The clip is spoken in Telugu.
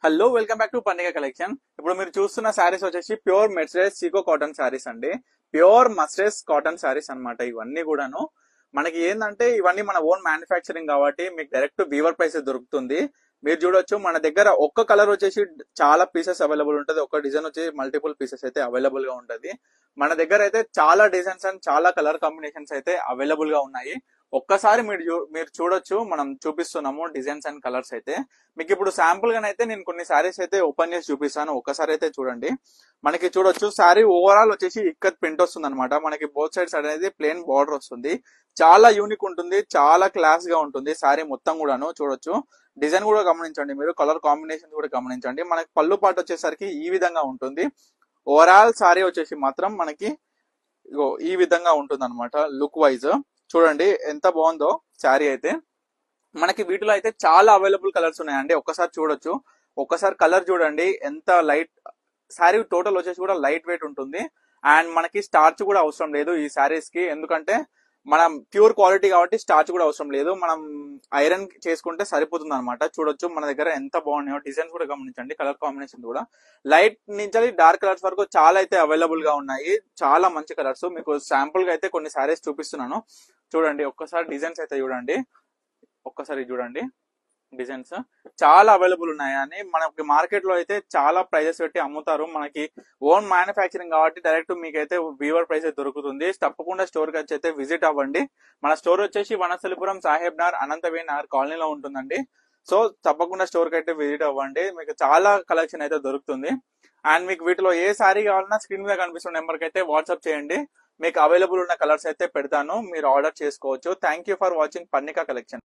హలో వెల్కమ్ బ్యాక్ టు పండుగ కలెక్షన్. ఇప్పుడు మీరు చూస్తున్న శారీస్ వచ్చేసి pure mercerise Seeko cotton saris అండి. ప్యూర్ మస్టరైజ్ కాటన్ శారీస్ అన్నమాట. ఇవన్నీ కూడాను మనకి ఏంటంటే ఇవన్నీ మన ఓన్ మ్యానుఫ్యాక్చరింగ్ కాబట్టి మీకు డైరెక్ట్ వీవర్ ప్రైస్ దొరుకుతుంది. మీరు చూడొచ్చు మన దగ్గర ఒక్క కలర్ వచ్చేసి చాలా పీసెస్ అవైలబుల్ ఉంటుంది, ఒక్క డిజైన్ వచ్చి మల్టిపుల్ పీసెస్ అయితే అవైలబుల్ గా ఉంటది. మన దగ్గర అయితే చాలా డిజైన్స్ అండ్ చాలా కలర్ కాంబినేషన్స్ అయితే అవైలబుల్ గా ఉన్నాయి. ఒక్కసారి మీరు చూడొచ్చు, మనం చూపిస్తున్నాము డిజైన్స్ అండ్ కలర్స్ అయితే. మీకు ఇప్పుడు శాంపుల్ గానైతే నేను కొన్ని శారీస్ అయితే ఓపెన్ చేసి చూపిస్తాను, ఒక్కసారి అయితే చూడండి. మనకి చూడొచ్చు శారీ ఓవరాల్ వచ్చేసి ఇక్కత్ ప్రింట్ వస్తుంది అనమాట. మనకి బోత్ సైడ్స్ అనేది ప్లేన్ బార్డర్ వస్తుంది. చాలా యూనిక్ ఉంటుంది, చాలా క్లాస్ గా ఉంటుంది శారీ మొత్తం కూడాను. చూడొచ్చు డిజైన్ కూడా గమనించండి, మీరు కలర్ కాంబినేషన్ కూడా గమనించండి. మనకి పళ్ళు పాటు వచ్చేసరికి ఈ విధంగా ఉంటుంది. ఓవరాల్ శారీ వచ్చేసి మాత్రం మనకి ఈ విధంగా ఉంటుంది అనమాట. లుక్ వైజ్ చూడండి ఎంత బాగుందో శారీ అయితే. మనకి వీటిలో అయితే చాలా అవైలబుల్ కలర్స్ ఉన్నాయండి. ఒక్కసారి చూడొచ్చు, ఒక్కసారి కలర్ చూడండి ఎంత లైట్. శారీ టోటల్ వచ్చేసి కూడా లైట్ వెయిట్ ఉంటుంది. అండ్ మనకి స్టార్చ్ కూడా అవసరం లేదు ఈ శారీస్ కి, ఎందుకంటే మనం ప్యూర్ క్వాలిటీ కాబట్టి స్టార్చ్ కూడా అవసరం లేదు. మనం ఐరన్ చేసుకుంటే సరిపోతుంది అనమాట. చూడొచ్చు మన దగ్గర ఎంత బాగున్నాయో. డిజైన్స్ కూడా గమనించండి, కలర్ కాంబినేషన్ కూడా లైట్ నుంచి డార్క్ కలర్స్ వరకు చాలా అయితే అవైలబుల్ గా ఉన్నాయి. చాలా మంచి కలర్స్. మీకు శాంపుల్ గా అయితే కొన్ని శారీస్ చూపిస్తున్నాను, చూడండి. ఒక్కసారి డిజైన్స్ అయితే చూడండి, ఒక్కసారి చూడండి. డిజైన్స్ చాలా అవైలబుల్ ఉన్నాయి. అని మనకి మార్కెట్ లో అయితే చాలా ప్రైజెస్ పెట్టి అమ్ముతారు. మనకి ఓన్ మ్యానుఫ్యాక్చరింగ్ కాబట్టి డైరెక్ట్ మీకైతే వీవర్ ప్రైస్ దొరుకుతుంది. తప్పకుండా స్టోర్ కి వచ్చి అయితే విజిట్ అవ్వండి. మన స్టోర్ వచ్చేసి వనస్థలిపురం సాహెబ్ నగర్ అనంతవే నగర్ కాలనీలో ఉంటుందండి. సో తప్పకుండా స్టోర్ కి అయితే విజిట్ అవ్వండి, మీకు చాలా కలెక్షన్ అయితే దొరుకుతుంది. అండ్ మీకు వీటిలో ఏ శారీ కావాలన్నా స్క్రీన్ మీద కనిపిస్తున్న నెంబర్ కి అయితే వాట్సాప్ చేయండి. మీకు అవైలబుల్ ఉన్న కలర్స్ అయితే పెడతాను, మీరు ఆర్డర్ చేసుకోవచ్చు. Thank you for watching Parnika collection.